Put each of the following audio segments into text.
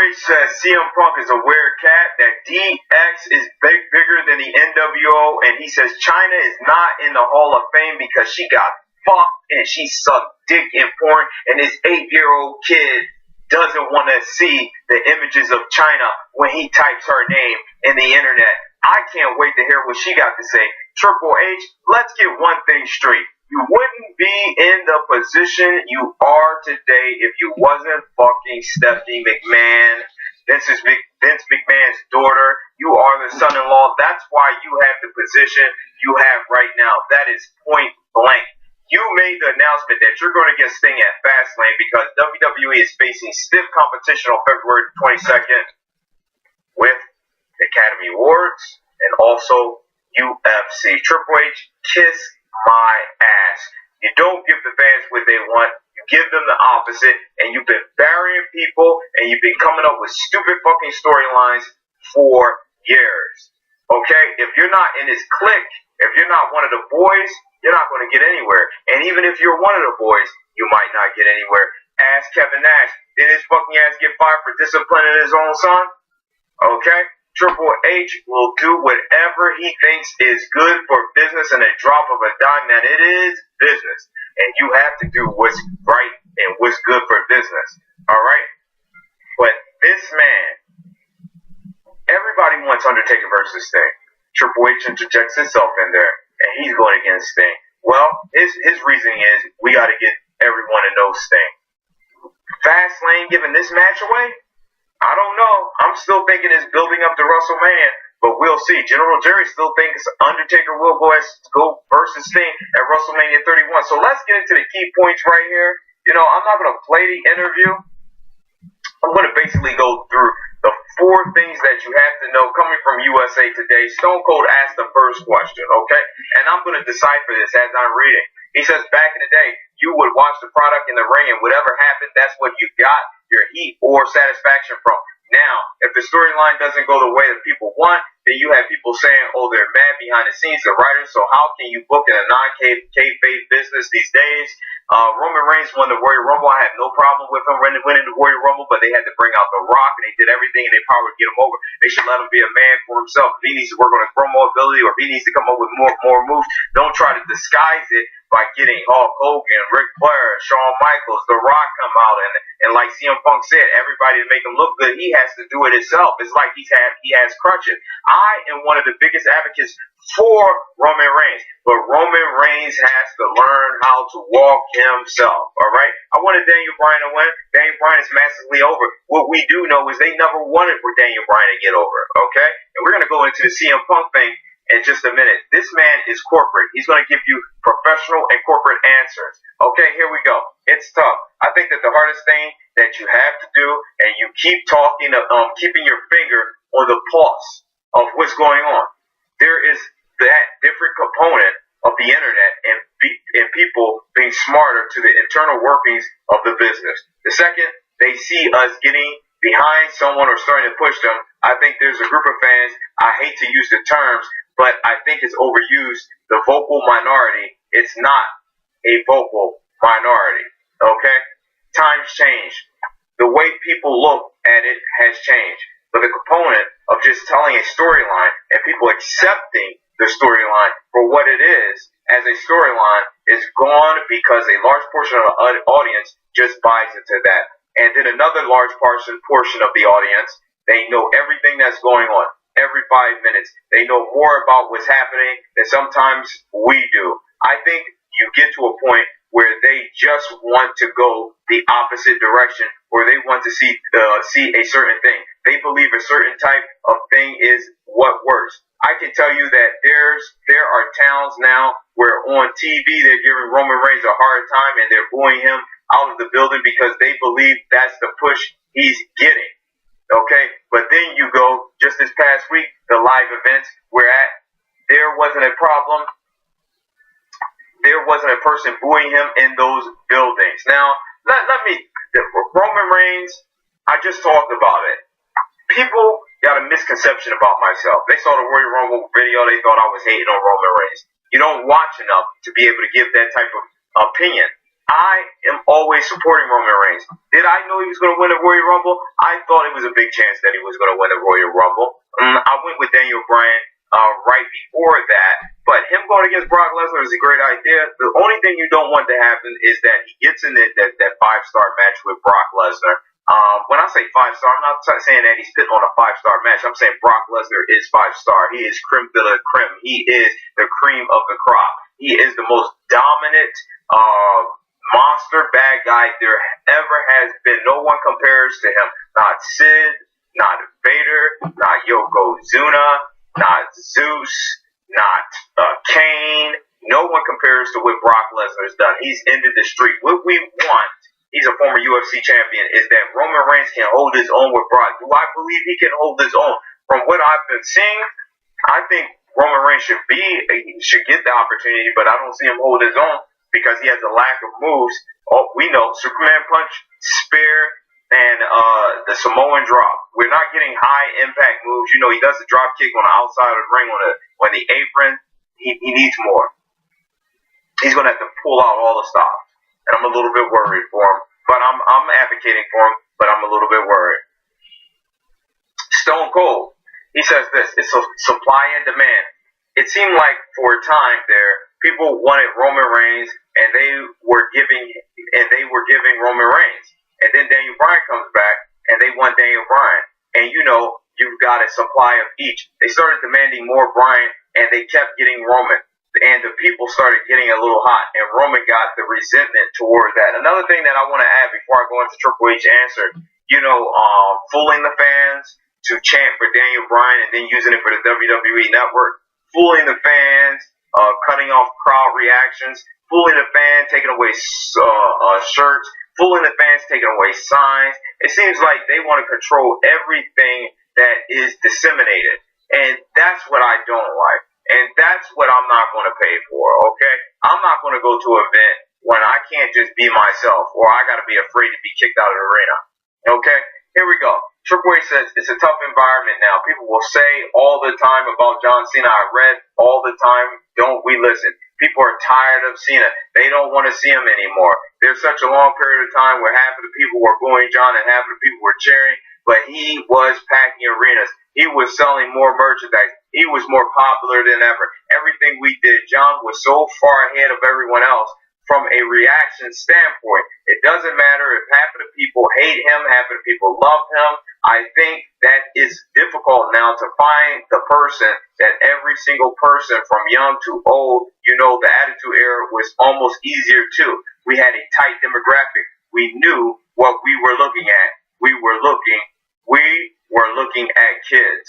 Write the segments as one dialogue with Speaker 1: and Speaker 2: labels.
Speaker 1: H says CM Punk is a weird cat, that DX is bigger than the NWO, and he says China is not in the Hall of Fame because she got fucked and she sucked dick in porn, and this 8-year-old kid doesn't want to see the images of China when he types her name in the internet. I can't wait to hear what she got to say. Triple H, let's get one thing straight. You wouldn't be in the position you are today if you wasn't fucking Stephanie McMahon. Vince McMahon's daughter. You are the son-in-law. That's why you have the position you have right now. That is point blank. You made the announcement that you're going to get Sting at Fastlane because WWE is facing stiff competition on February 22nd with the Academy Awards and also UFC. Triple H, kiss my ass. You don't give the fans what they want. You give them the opposite, and you've been burying people, and you've been coming up with stupid fucking storylines for years. Okay? If you're not in his clique, if you're not one of the boys, you're not going to get anywhere. And even if you're one of the boys, you might not get anywhere. Ask Kevin Nash. Did his fucking ass get fired for disciplining his own son? Okay? Triple H will do whatever he thinks is good for business and a drop of a dime, and it is business. And you have to do what's right and what's good for business. Alright? But this man, everybody wants Undertaker versus Sting. Triple H interjects himself in there, and he's going against Sting. Well, his reasoning is, we got to get everyone to know Sting. Fastlane giving this match away? I don't know. I'm still thinking it's building up to WrestleMania, but we'll see. General Jerry still thinks Undertaker will go versus Sting at WrestleMania 31. So let's get into the key points right here. You know, I'm not going to play the interview. I'm going to basically go through the 4 things that you have to know coming from USA Today. Stone Cold asked the first question, okay? And I'm going to decipher this as I'm reading. He says, back in the day, you would watch the product in the ring, and whatever happened, that's what you got your heat or satisfaction from. Now, if the storyline doesn't go the way that people want, then you have people saying, oh, they're mad behind the scenes, the writers, so how can you book in a non-kayfabe business these days? Roman Reigns won the Royal Rumble. I had no problem with him winning the Royal Rumble, but they had to bring out The Rock, and they did everything in their power to get him over. They should let him be a man for himself. If he needs to work on his promo ability, or if he needs to come up with more moves, don't try to disguise it by getting Hulk Hogan, Ric Flair, Shawn Michaels, The Rock come out, and like CM Punk said, everybody to make him look good, he has to do it himself. It's like he has crutches. I am one of the biggest advocates for Roman Reigns, but Roman Reigns has to learn how to walk himself, alright? I wanted Daniel Bryan to win. Daniel Bryan is massively over. What we do know is they never wanted for Daniel Bryan to get over, okay? And we're going to go into the CM Punk thing in just a minute. This man is corporate. He's going to give you professional and corporate answers. Okay, here we go. It's tough. I think that the hardest thing that you have to do, and you keep talking, keeping your finger on the pulse of what's going on. There is that different component of the internet and people being smarter to the internal workings of the business. The second they see us getting behind someone or starting to push them, I think there's a group of fans, I hate to use the terms, but I think it's overused, the vocal minority. It's not a vocal minority, okay? Times change. The way people look at it has changed. But the component of just telling a storyline and people accepting the storyline for what it is as a storyline is gone because a large portion of the audience just buys into that. And then another large portion of the audience, they know everything that's going on. Every 5 minutes, they know more about what's happening than sometimes we do. I think you get to a point where they just want to go the opposite direction, or they want to see a certain thing. They believe a certain type of thing is what works. I can tell you that there are towns now where on TV they're giving Roman Reigns a hard time and they're booing him out of the building because they believe that's the push he's getting. Okay, but then you go just this past week, the live events where there wasn't a problem. There wasn't a person booing him in those buildings. Now, Roman Reigns, I just talked about it. People got a misconception about myself. They saw the Royal Rumble video, they thought I was hating on Roman Reigns. You don't watch enough to be able to give that type of opinion. I am always supporting Roman Reigns. Did I know he was going to win the Royal Rumble? I thought it was a big chance that he was going to win the Royal Rumble. I went with Daniel Bryan right before that, but him going against Brock Lesnar is a great idea. The only thing you don't want to happen is that he gets in that 5-star match with Brock Lesnar. When I say 5-star, I'm not saying that he's putting on a 5-star match. I'm saying Brock Lesnar is 5-star. He is creme de la creme. He is the cream of the crop. He is the most dominant monster bad guy there ever has been. No one compares to him. Not Sid, not Vader, not Yokozuna, not Zeus, not Kane. No one compares to what Brock Lesnar's done. He's ended the streak. What we want, he's a former UFC champion, is that Roman Reigns can hold his own with Brock. Do I believe he can hold his own? From what I've been seeing, I think Roman Reigns should get the opportunity, but I don't see him hold his own because he has a lack of moves. Oh, we know Superman punch, spear, and the Samoan drop. We're not getting high impact moves. You know, he does the drop kick on the outside of the ring on the apron. He needs more. He's gonna have to pull out all the stops, and I'm a little bit worried for him. But I'm advocating for him, but I'm a little bit worried. Stone Cold, he says this: it's a supply and demand. It seemed like for a time there, people wanted Roman Reigns, and they were giving Roman Reigns. And then Daniel Bryan comes back, and they want Daniel Bryan. And you know, you've got a supply of each. They started demanding more Bryan, and they kept getting Roman. And the people started getting a little hot, and Roman got the resentment toward that. Another thing that I want to add before I go into Triple H answer, you know, fooling the fans to chant for Daniel Bryan and then using it for the WWE Network, fooling the fans, cutting off crowd reactions, fooling the fans, taking away shirts, fooling the fans, taking away signs. It seems like they want to control everything that is disseminated, and that's what I don't like. And that's what I'm not going to pay for, okay? I'm not going to go to an event when I can't just be myself, or I got to be afraid to be kicked out of the arena, okay? Here we go. Triple H says it's a tough environment now. People will say all the time about John Cena. I read all the time, don't we listen? People are tired of Cena. They don't want to see him anymore. There's such a long period of time where half of the people were booing John and half of the people were cheering, but he was packing arenas. He was selling more merchandise. He was more popular than ever. Everything we did, John was so far ahead of everyone else from a reaction standpoint. It doesn't matter if half of the people hate him, half of the people love him. I think that is difficult now to find the person that every single person from young to old, you know, the Attitude Era was almost easier too. We had a tight demographic. We knew what we were looking at. We were looking at kids.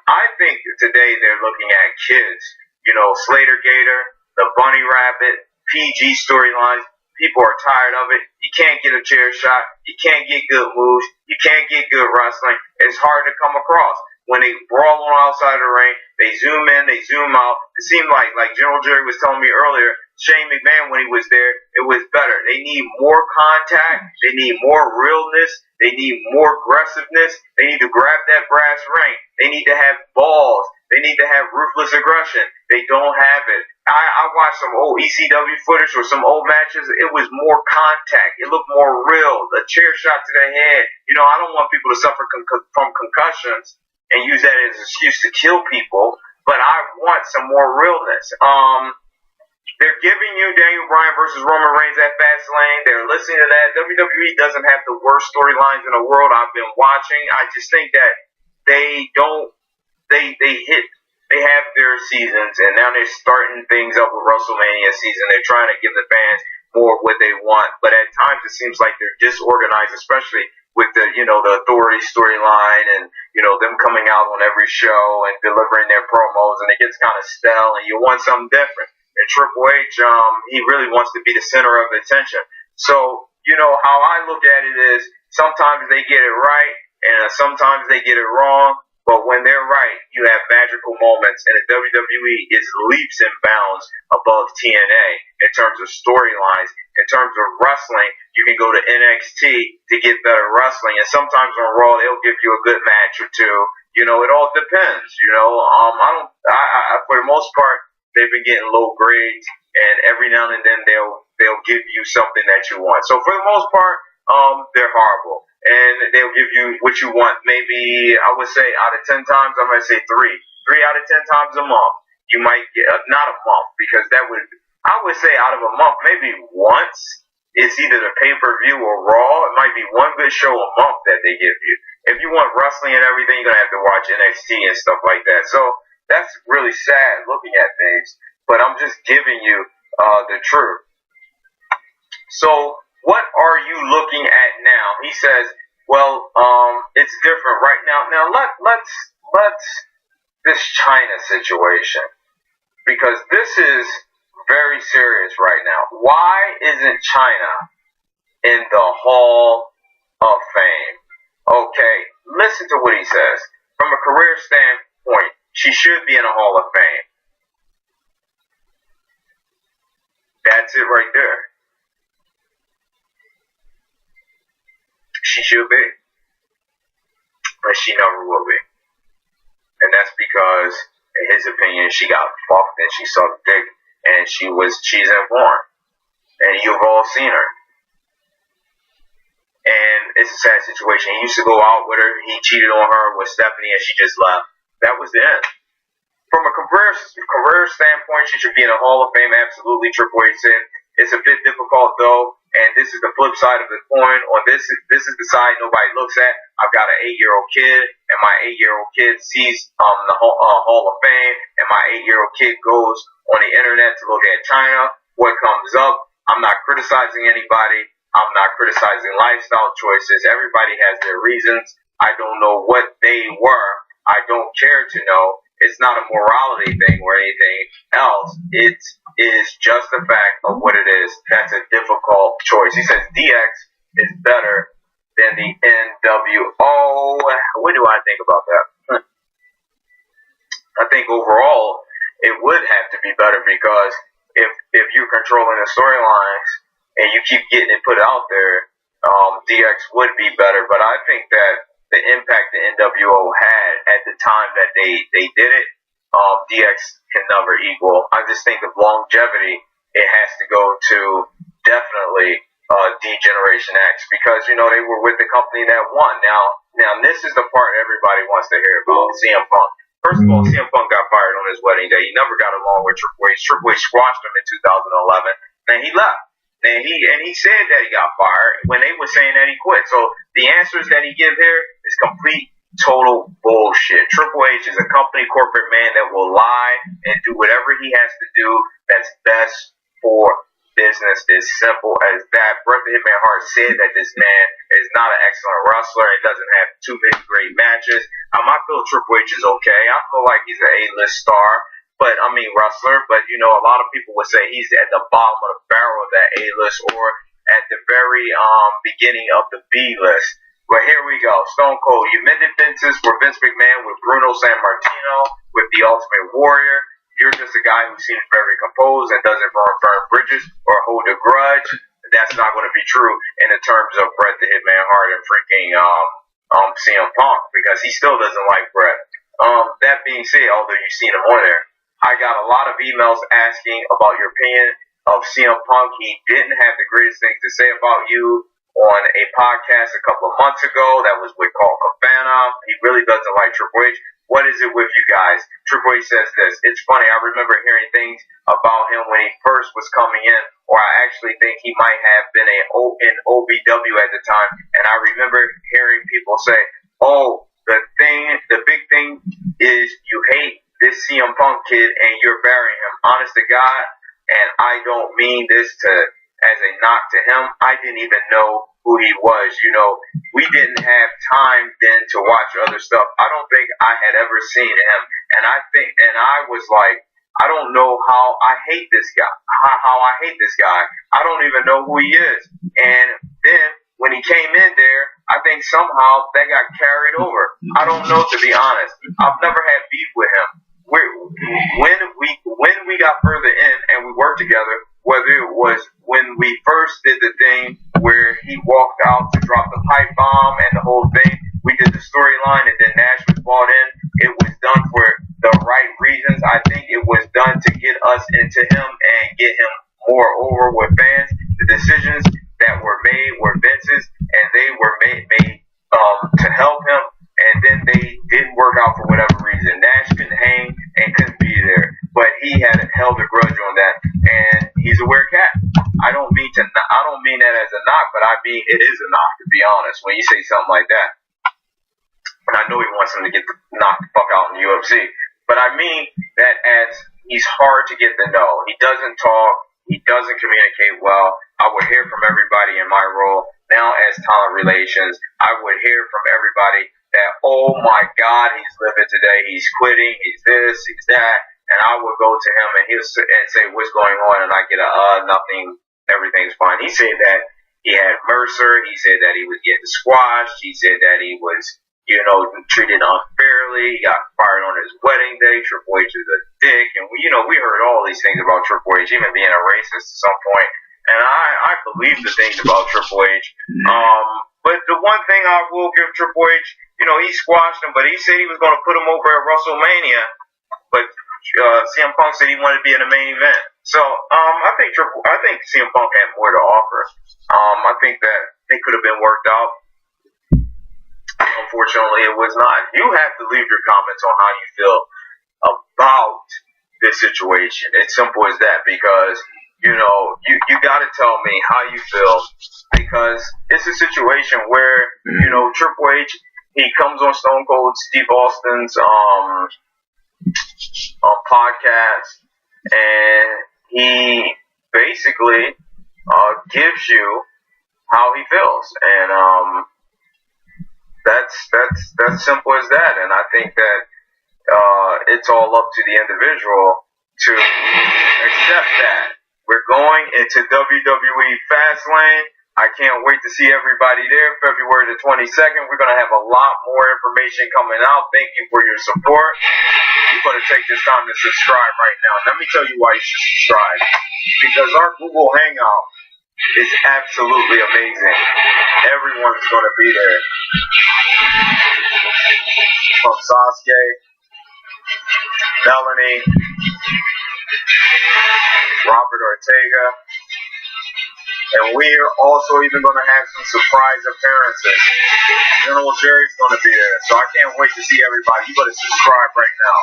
Speaker 1: I think today they're looking at kids. You know, Slater Gator, the Bunny Rabbit, PG storylines. People are tired of it. You can't get a chair shot. You can't get good moves. You can't get good wrestling. It's hard to come across. When they brawl on the outside of the ring, they zoom in, they zoom out. It seemed like General Jerry was telling me earlier, Shane McMahon, when he was there, it was better. They need more contact. They need more realness. They need more aggressiveness. They need to grab that brass ring. They need to have balls. They need to have ruthless aggression. They don't have it. I watched some old ECW footage or some old matches. It was more contact. It looked more real. The chair shot to the head. You know, I don't want people to suffer from concussions and use that as an excuse to kill people, but I want some more realness. They're giving you Daniel Bryan versus Roman Reigns at Fastlane. They're listening to that. WWE doesn't have the worst storylines in the world. I've been watching. I just think that they have their seasons, and now they're starting things up with WrestleMania season. They're trying to give the fans more of what they want, but at times it seems like they're disorganized, especially with the Authority storyline and, them coming out on every show and delivering their promos, and it gets kind of stale, and you want something different. And Triple H, he really wants to be the center of attention. So, how I look at it is sometimes they get it right and sometimes they get it wrong. But when they're right, you have magical moments. And the WWE is leaps and bounds above TNA in terms of storylines. In terms of wrestling, you can go to NXT to get better wrestling. And sometimes on Raw, they'll give you a good match or two. It all depends. For the most part, they've been getting low grades, and every now and then they'll they'll give you something that you want. So for the most part, they're horrible. And they'll give you what you want. Maybe, I would say, out of 10 times, I'm going to say 3. 3 out of 10 times a month. You might get, not a month, because I would say out of a month, maybe once, it's either the pay-per-view or Raw. It might be one good show a month that they give you. If you want wrestling and everything, you're going to have to watch NXT and stuff like that. So that's really sad looking at things. But I'm just giving you the truth. So what are you looking at now? He says, well, it's different right now. Now let's this China situation, because this is very serious right now. Why isn't China in the Hall of Fame? Okay, listen to what he says. From a career standpoint, she should be in a Hall of Fame. That's it right there. She should be, but she never will be. And that's because, in his opinion, she got fucked and she sucked dick and she's in porn. And you've all seen her. And it's a sad situation. He used to go out with her, he cheated on her with Stephanie, and she just left. That was the end. From a career standpoint, she should be in a Hall of Fame, absolutely. Triple H said it's a bit difficult though, and this is the flip side of the coin. On this is the side nobody looks at. I've got an 8-year-old kid, and my 8-year-old kid sees the Hall of Fame, and my 8-year-old kid goes on the internet to look at China. What comes up? I'm not criticizing anybody. I'm not criticizing lifestyle choices. Everybody has their reasons. I don't know what they were. I don't care to know. It's not a morality thing or anything else. It is just the fact of what it is. That's a difficult choice. He says DX is better than the NWO. What do I think about that? I think overall it would have to be better, because if you're controlling the storylines and you keep getting it put out there, DX would be better. But I think that the impact the NWO had at the time that they did it, DX can never equal. I just think of longevity, it has to go to definitely D-Generation X, because, they were with the company that won. Now this is the part everybody wants to hear about, CM Punk. First of all, CM Punk got fired on his wedding day. He never got along with Triple H. Triple H squashed him in 2011, and he left. And he said that he got fired when they were saying that he quit. So the answers that he give here is complete, total bullshit. Triple H is a company corporate man that will lie and do whatever he has to do that's best for business. As simple as that. Bret the Hitman Hart said that this man is not an excellent wrestler and doesn't have too many great matches. I feel Triple H is okay. I feel like he's an A-list star. Wrestler, but a lot of people would say he's at the bottom of the barrel of that A-list, or at the very beginning of the B-list. But here we go. Stone Cold, you mended fences for Vince McMahon with Bruno Sammartino, with the Ultimate Warrior. You're just a guy who seems very composed and doesn't burn bridges or hold a grudge. That's not going to be true in the terms of Bret the Hitman Hart and freaking CM Punk, because he still doesn't like Bret. That being said, although you've seen him on there, I got a lot of emails asking about your opinion of CM Punk. He didn't have the greatest things to say about you on a podcast a couple of months ago that was with Paul Cabana. He really doesn't like Triple H. What is it with you guys? Triple H says this. It's funny. I remember hearing things about him when he first was coming in, or I actually think he might have been in OVW at the time. And I remember hearing people say, oh, the big thing is you hate this CM Punk kid and you're burying him. Honest to God, and I don't mean this as a knock to him. I didn't even know who he was. We didn't have time then to watch other stuff. I don't think I had ever seen him, and I was like, I don't know how I hate this guy. How I hate this guy. I don't even know who he is. And then when he came in there, I think somehow that got carried over. I don't know, to be honest. I've never had beef with him. When we got further in and we worked together, whether it was when we first did the thing where he walked out to drop the pipe bomb and the whole thing, we did the storyline, and then Nash was brought in. It was done for the right reasons. I think it was done to get us into him and get him Moreover, with fans, the decisions that were made were Vince's, and they were made to help him, and then they didn't work out for whatever reason. Nash couldn't hang and couldn't be there, but he had held a grudge on that, and he's a weird cat. I don't mean that as a knock, but I mean it is a knock, to be honest, when you say something like that. And I know he wants him to get knocked the fuck out in the UFC, but I mean that as he's hard to get to know. He doesn't talk. He doesn't communicate well. I would hear from everybody in my role now as talent relations. I would hear from everybody that, oh my God, he's livid today. He's quitting. He's this. He's that. And I would go to him and he'll say, what's going on? And I get nothing. Everything's fine. He said that he had Mercer. He said that he was getting squashed. He said that he was, treated unfairly. He got fired on his wedding day. Triple H is a dick. And we heard all these things about Triple H, even being a racist at some point. And I believe the things about Triple H. But the one thing I will give Triple H, he squashed him, but he said he was going to put him over at WrestleMania. But CM Punk said he wanted to be in the main event. So I think CM Punk had more to offer. I think that they could have been worked out. Unfortunately, it was not. You have to leave your comments on how you feel about this situation. It's simple as that, because you got to tell me how you feel, because it's a situation where Triple H, he comes on Stone Cold Steve Austin's podcast, and he basically gives you how he feels, and that's simple as that. And I think that it's all up to the individual to accept that. We're going into WWE Fastlane. I can't wait to see everybody there. February the 22nd. We're going to have a lot more information coming out. Thank you for your support. You better take this time to subscribe right now. Let me tell you why you should subscribe. Because our Google Hangout is absolutely amazing. Everyone's going to be there. From Sasuke, Melanie, Robert Ortega, and we're also even going to have some surprise appearances. General Jerry's going to be there, so I can't wait to see everybody. You better subscribe right now.